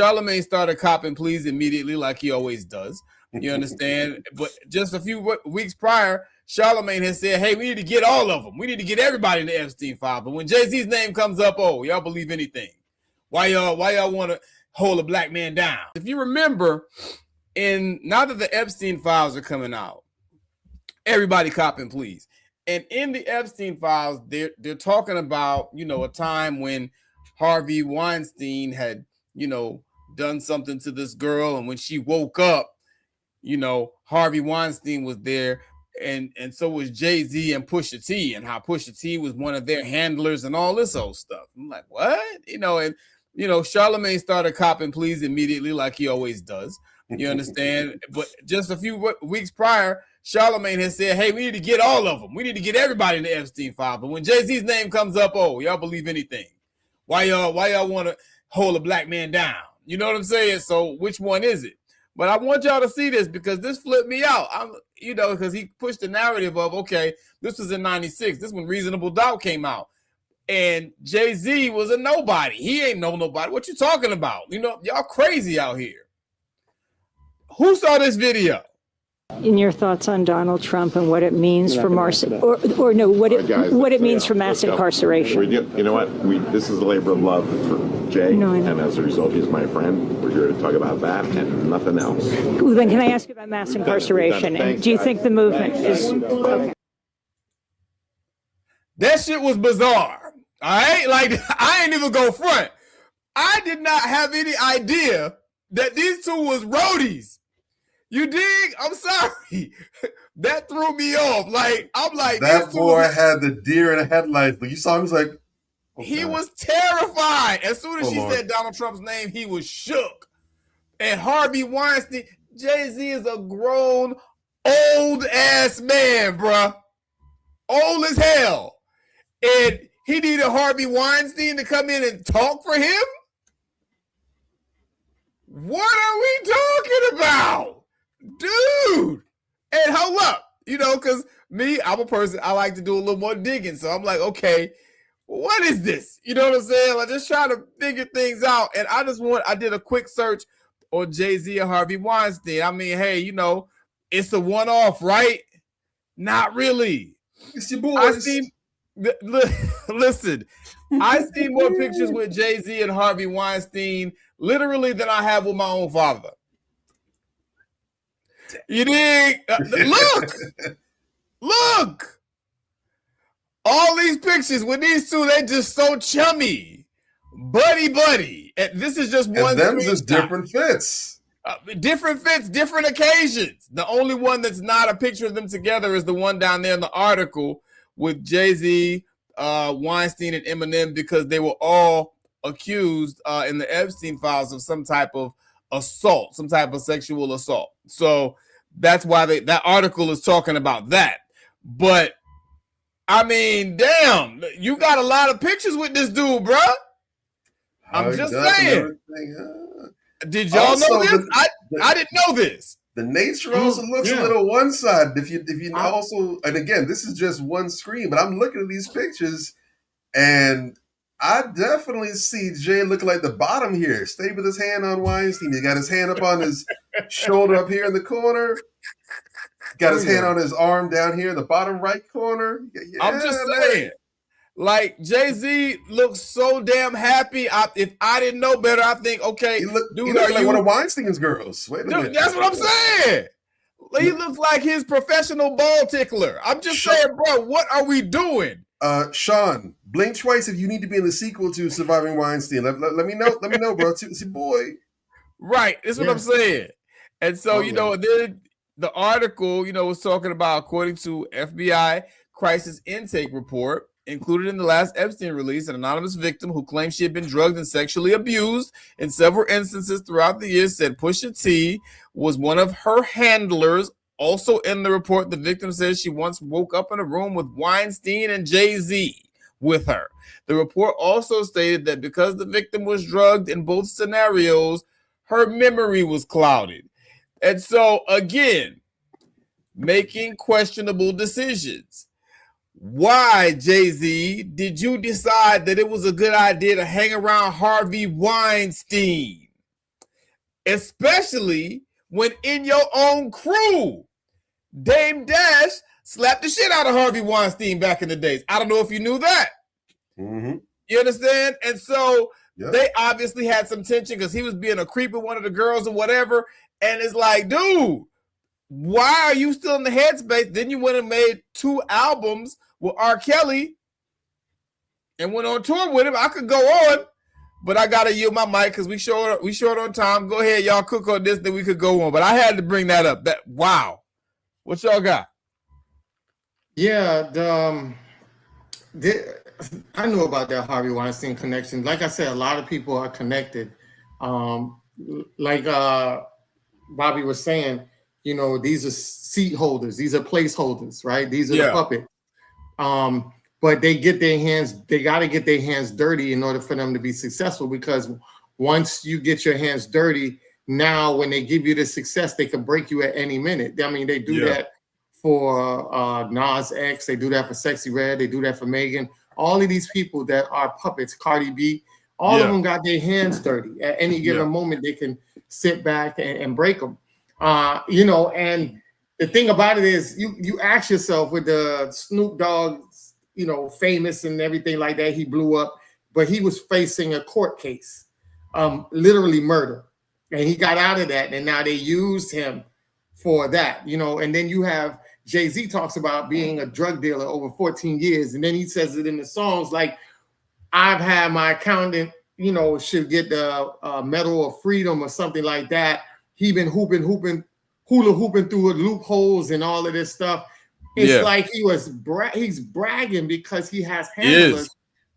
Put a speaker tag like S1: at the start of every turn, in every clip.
S1: Charlemagne started copping pleas immediately, like he always does. You understand? But just a few weeks prior, Charlemagne has said, hey, we need to get all of them. We need to get everybody in the Epstein file. But when Jay-Z's name comes up, oh, y'all believe anything. Why y'all want to hold a black man down? If you remember, now that the Epstein files are coming out, everybody copping pleas. And in the Epstein files, they're talking about, a time when Harvey Weinstein had, done something to this girl. And when she woke up, Harvey Weinstein was there, and so was Jay-Z and Pusha T, and how Pusha T was one of their handlers and all this old stuff. I'm like, what? Charlemagne started copping pleas immediately, like he always does. You understand? But just a few weeks prior, Charlemagne has said, hey, we need to get all of them. We need to get everybody in the Epstein file. But when Jay-Z's name comes up, oh, y'all believe anything. Why y'all want to hold a black man down? You know what I'm saying? So which one is it? But I want y'all to see this because this flipped me out. Because he pushed the narrative of, okay, this was in 96. This when Reasonable Doubt came out. And Jay-Z was a nobody. He ain't nobody. What you talking about? Y'all crazy out here. Who saw this video?
S2: In your thoughts on Donald Trump and what it means for what it means for mass incarceration.
S3: You know what? This is a labor of love for Jay, and as a result, he's my friend. We're here to talk about that and nothing else.
S2: Well, then, can I ask you about mass incarceration? And do you think the movement is okay?
S1: That shit was bizarre. All right, like I ain't even go front. I did not have any idea that these two was roadies. You dig? I'm sorry. That threw me off. I'm like,
S4: that boy had the deer in the headlights. But you saw him, he was like,
S1: he was terrified. As soon as she said Donald Trump's name, he was shook. And Harvey Weinstein, Jay-Z is a grown, old ass man, bruh. Old as hell. And he needed Harvey Weinstein to come in and talk for him? What are we talking about? Dude, and hold up, because I'm a person, I like to do a little more digging. So I'm like, okay, what is this? You know what I'm saying? I just try to figure things out. And I did a quick search on Jay-Z and Harvey Weinstein. I mean, hey, it's a one-off, right? Not really.
S4: It's your boys.
S1: Listen, I see more pictures with Jay-Z and Harvey Weinstein literally than I have with my own father. You dig? Look. All these pictures with these two, they just so chummy, buddy. And this is just one.
S4: And them just different fits.
S1: Different fits, different occasions. The only one that's not a picture of them together is the one down there in the article with Jay-Z, Weinstein, and Eminem, because they were all accused in the Epstein files of some type of assault, some type of sexual assault. So that's why that article is talking about that. But I mean, damn, you got a lot of pictures with this dude, bro. I'm just saying. Did y'all know this? I didn't know this.
S4: The nature also looks a little one-sided. If you also, and again, this is just one screen, but I'm looking at these pictures, and I definitely see Jay looking like the bottom here. Stay with his hand on Weinstein. He got his hand up on his shoulder up here in the corner. Got his hand on his arm down here in the bottom right corner. Yeah,
S1: I'm just saying. Like, Jay-Z looks so damn happy. If I didn't know better, I think, okay,
S4: he looked like one of Weinstein's girls. Wait a minute.
S1: That's what I'm saying. He looks like his professional ball tickler. I'm just saying, bro, what are we doing?
S4: Sean, blink twice if you need to be in the sequel to Surviving Weinstein. Let me know. Let me know, bro. See, boy.
S1: Right. That's what I'm saying. And so, then the article, was talking about, according to FBI crisis intake report, included in the last Epstein release, an anonymous victim who claimed she had been drugged and sexually abused in several instances throughout the years said Pusha T was one of her handlers. Also in the report, the victim says she once woke up in a room with Weinstein and Jay-Z with her. The report also stated that because the victim was drugged in both scenarios, her memory was clouded. And so, again, making questionable decisions. Why, Jay-Z, did you decide that it was a good idea to hang around Harvey Weinstein? especially when in your own crew, Dame Dash slapped the shit out of Harvey Weinstein back in the days. I don't know if you knew that.
S4: Mm-hmm.
S1: You understand? And so they obviously had some tension because he was being a creep with one of the girls or whatever. And it's like, dude, why are you still in the headspace? Then you went and made 2 albums with R. Kelly and went on tour with him. I could go on, but I gotta yield my mic because we short on time. Go ahead, y'all cook on this, then we could go on. But I had to bring that up. That wow. What y'all got?
S5: Yeah, I knew about that Harvey Weinstein connection. Like I said, a lot of people are connected. Like Bobby was saying, you know, these are seat holders, these are placeholders, right? These are the puppets. But they got to get their hands dirty in order for them to be successful, because once you get your hands dirty, now when they give you the success, they can break you at any minute. I mean, they do that for Nas X, they do that for Sexy Red, they do that for Megan. All of these people that are puppets, Cardi B, all of them got their hands dirty. At any given moment, they can sit back and break them. You know, and the thing about it is, you ask yourself, with the Snoop Dogg, you know, famous and everything like that, he blew up, but he was facing a court case, literally murder, and he got out of that, and now they used him for that, you know. And then you have Jay-Z talks about being a drug dealer over 14 years, and then he says it in the songs like, I've had my accountant, you know, should get the Medal of Freedom or something like that. He been hula hooping through loopholes and all of this stuff. It's like he's bragging because he has handlers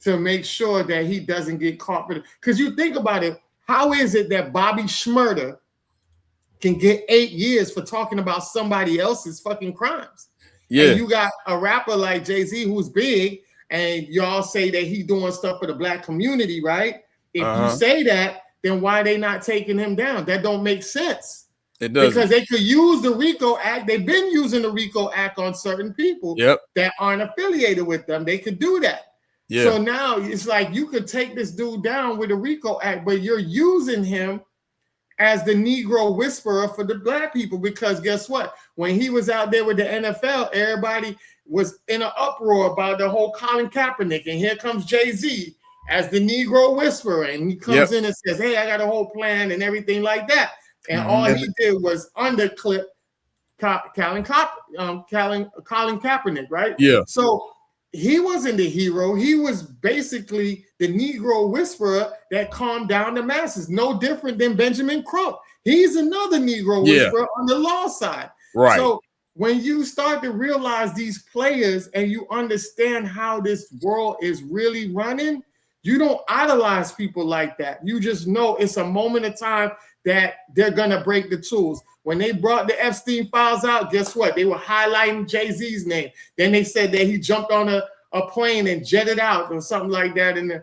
S5: to make sure that he doesn't get caught. Because you think about it, how is it that Bobby Shmurda can get 8 years for talking about somebody else's fucking crimes? And you got a rapper like Jay-Z who's big, and y'all say that he's doing stuff for the black community, right? If you say that, then why are they not taking him down? That don't make sense. It does, because they could use the RICO Act. They've been using the RICO Act on certain people that aren't affiliated with them. They could do that. So now it's like you could take this dude down with the RICO Act, but you're using him as the Negro whisperer for the black people, because guess what? When he was out there with the NFL, everybody was in an uproar about the whole Colin Kaepernick, and here comes Jay-Z as the Negro whisperer, and he comes in and says, hey, I got a whole plan and everything like that. And all he did was underclip Colin Kaepernick, right? So he wasn't the hero. He was basically the Negro whisperer that calmed down the masses. No different than Benjamin Crump. He's another Negro whisperer on the law side. Right. So when you start to realize these players and you understand how this world is really running, you don't idolize people like that. You just know it's a moment of time that they're gonna break the tools. When they brought the Epstein files out, guess what? They were highlighting Jay-Z's name. Then they said that he jumped on a plane and jetted out or something like that in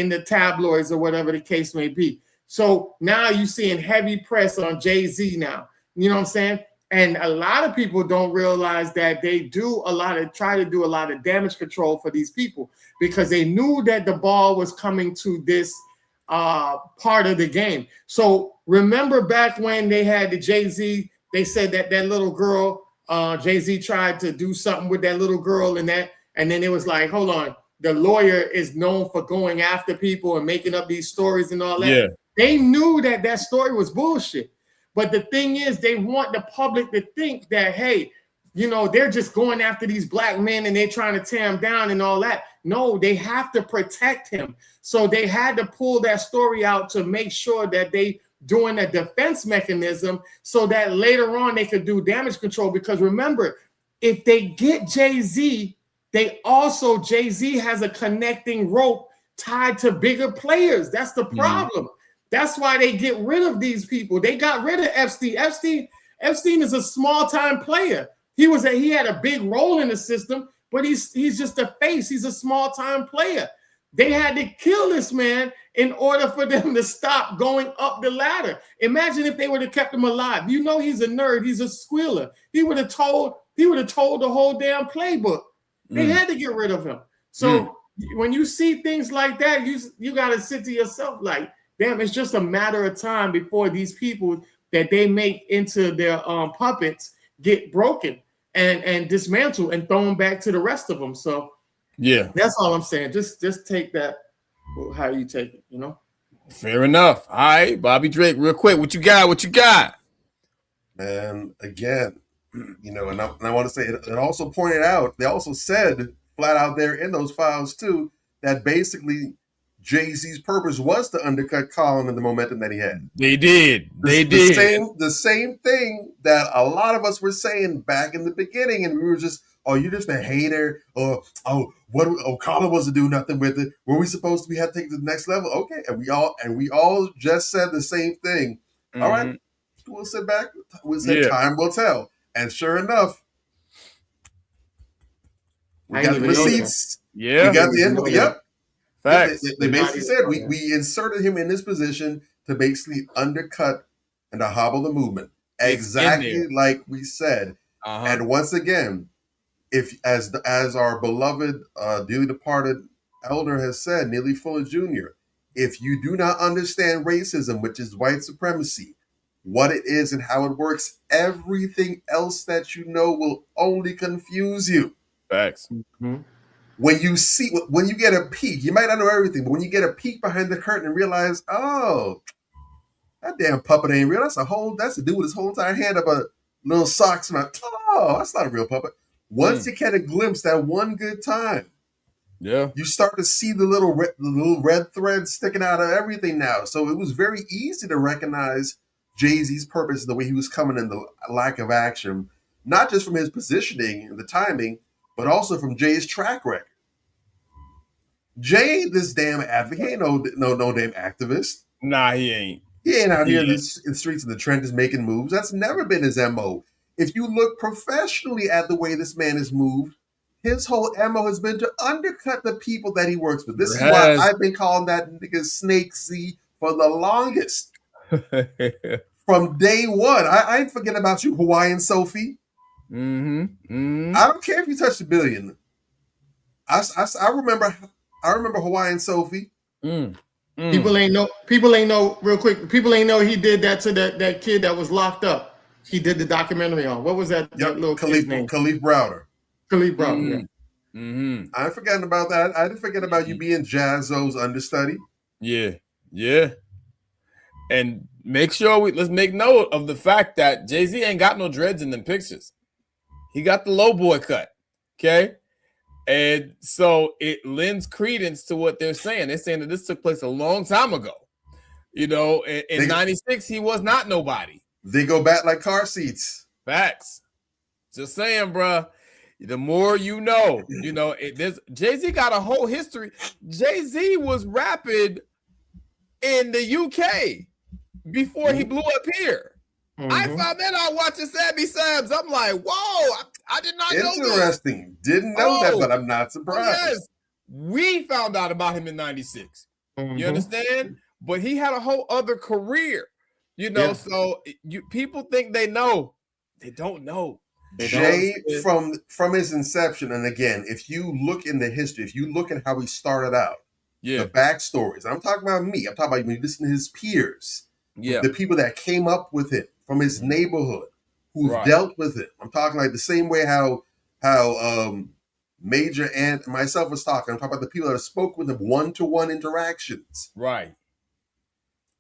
S5: the tabloids or whatever the case may be. So now you're seeing heavy press on Jay-Z now. You know what I'm saying? And a lot of people don't realize that they try to do a lot of damage control for these people, because they knew that the ball was coming to this part of the game. So remember back when they had the Jay-Z, they said that little girl, Jay-Z tried to do something with that little girl and then it was like, hold on, the lawyer is known for going after people and making up these stories and all that. They knew that story was bullshit. But the thing is, they want the public to think that, hey, you know, they're just going after these black men and they're trying to tear him down and all that. No, they have to protect him. So they had to pull that story out to make sure that they doing a defense mechanism so that later on they could do damage control. Because remember, if they get Jay-Z, Jay-Z has a connecting rope tied to bigger players. That's the problem. That's why they get rid of these people. They got rid of Epstein. Epstein is a small-time player. He had a big role in the system, but he's just a face. He's a small-time player. They had to kill this man in order for them to stop going up the ladder. Imagine if they would have kept him alive. You know he's a nerd. He's a squealer. He would have told the whole damn playbook. They had to get rid of him. So when you see things like that, you got to sit to yourself like, damn, it's just a matter of time before these people that they make into their puppets get broken and dismantled and thrown back to the rest of them. So
S1: yeah,
S5: that's all I'm saying. Just take that how you take it, you know.
S1: Fair enough. All right, Bobby Drake, real quick, what you got? What you got?
S4: Man, again, and I want to say it also pointed out, they also said flat out there in those files too, that basically Jay-Z's purpose was to undercut Colin and the momentum that he had.
S1: They did.
S4: The same thing that a lot of us were saying back in the beginning, and we were just, oh, you're just a hater, or Colin wasn't doing nothing with it. Were we supposed to be had to take it to the next level? Okay, and we all just said the same thing. All right, we'll sit back. We'll say time will tell. And sure enough, we got the receipts.
S1: Yeah,
S4: we got the info. Yep.
S1: Facts.
S4: They basically said we inserted him in this position to basically undercut and to hobble the movement. Exactly like we said. And once again, if as our beloved dearly departed elder has said, Neely Fuller Jr., if you do not understand racism, which is white supremacy, what it is and how it works, everything else that you know will only confuse you.
S1: Facts.
S4: When you get a peek, you might not know everything, but when you get a peek behind the curtain and realize, oh, that damn puppet ain't real. That's a dude with his whole entire hand up a little socks and that's not a real puppet. Once you get a glimpse that one good time, you start to see the little red thread sticking out of everything now. So it was very easy to recognize Jay-Z's purpose, the way he was coming, and the lack of action, not just from his positioning and the timing, but also from Jay's track record. Jay ain't this damn advocate. He ain't no damn activist.
S1: Nah, he ain't.
S4: He ain't out here in the streets of the trenches making moves. That's never been his MO. If you look professionally at the way this man has moved, his whole MO has been to undercut the people that he works with. This is why I've been calling that nigga Snake Z for the longest. From day one. I ain't forgetting about you, Hawaiian Sophie. I don't care if you touch $1 billion. I remember Hawaiian Sophie.
S5: People ain't know real quick. People ain't know he did that to that kid that was locked up. He did the documentary on. What was that little kid's name?
S4: Khalif Browder.
S5: Khalif Browder.
S4: I ain't forgetting about that. I didn't forget about you being Jazzo's understudy.
S1: Yeah. And make sure let's make note of the fact that Jay-Z ain't got no dreads in them pictures. He got the low boy cut. Okay. And so it lends credence to what they're saying. They're saying that this took place a long time ago. In 96, he was not nobody.
S4: They go back like car seats.
S1: Facts. Just saying, bruh. The more you know, Jay-Z got a whole history. Jay-Z was rapping in the UK before he blew up here. I found that out watching Sammy Sams. I'm like, whoa, I did not know this.
S4: Interesting. Didn't know that, but I'm not surprised.
S1: Yes. We found out about him in 96. You understand? But he had a whole other career, so people think they know. They don't know.
S4: Jay, from his inception, and again, if you look in the history, if you look at how he started out, the backstories, I'm talking about me, I'm talking about when you listen to his peers, the people that came up with him from his neighborhood, who've dealt with it. I'm talking like the same way how Major and myself was talking. I'm talking about the people that have spoke with him, one-to-one interactions.
S1: Right.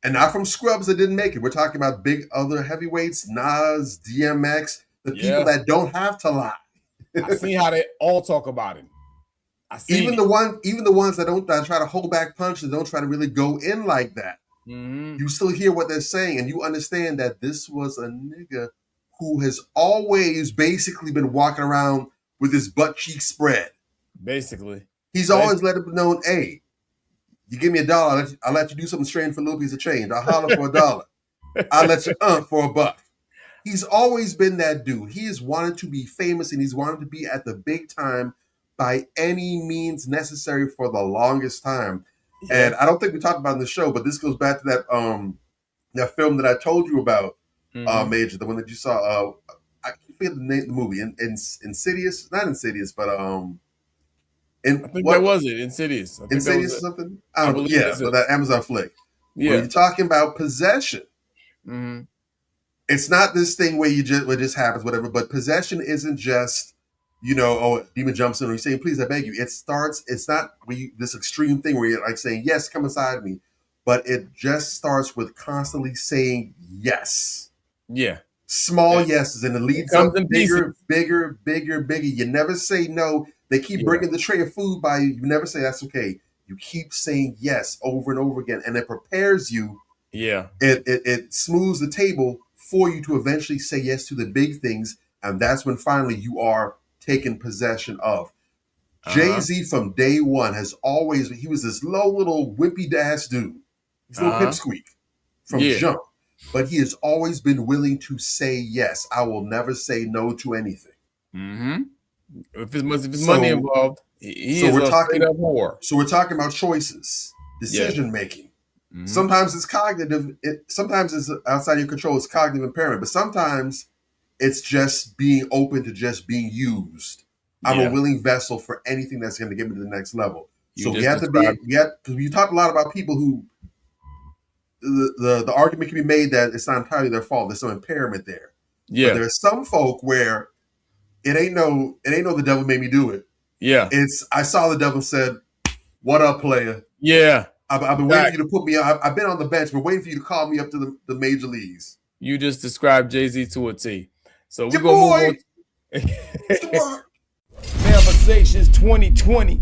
S4: And not from scrubs that didn't make it. We're talking about big other heavyweights, Nas, DMX, the people that don't have to lie.
S1: I see how they all talk about him.
S4: Even the ones that try to hold back punches, don't try to really go in like that. You still hear what they're saying, and you understand that this was a nigga who has always basically been walking around with his butt cheek spread.
S1: Basically.
S4: He's always let it be known, hey, you give me $1, I'll let you do something strange for a little piece of change. I'll holler for $1. I'll let you for $1. He's always been that dude. He has wanted to be famous, and he's wanted to be at the big time by any means necessary for the longest time. And I don't think we talked about it in the show, but this goes back to that film that I told you about, Major, the one that you saw. I forget the name of the movie. Insidious, not Insidious, but
S1: I think that was it. Insidious.
S4: Insidious or something. I don't know. Yeah, but that Amazon flick. When you're talking about possession, it's not this thing where it just happens, whatever. But possession isn't just, demon jumps in or you saying, please, I beg you. It's not this extreme thing where you're like saying, yes, come inside me. But it just starts with constantly saying yes.
S1: Yeah.
S4: Small yeses, and it leads up bigger. You never say no. They keep bringing the tray of food by you. You never say that's okay. You keep saying yes over and over again, and it prepares you.
S1: Yeah.
S4: It smooths the table for you to eventually say yes to the big things, and that's when finally you are taken possession of. Jay-Z from day one he was this low little wimpy ass dude. He's a little pipsqueak from jump. But he has always been willing to say yes. I will never say no to anything.
S1: If there's money involved, he is a straight up whore.
S4: So we're talking about choices, decision making. Sometimes it's cognitive. Sometimes it's outside your control. It's cognitive impairment. But sometimes it's just being open to just being used. I'm a willing vessel for anything that's going to get me to the next level. So we have to be. Because you talk a lot about people who. The argument can be made that it's not entirely their fault. There's some impairment there. Yeah. But there's some folk where it ain't no the devil made me do it.
S1: Yeah.
S4: I saw the devil said, "What up, player?"
S1: Yeah.
S4: I've been waiting for you to put me on. I've been on the bench, but waiting for you to call me up to the major leagues.
S1: You just described Jay-Z to a T. So we're gonna move on. Manversations 2020.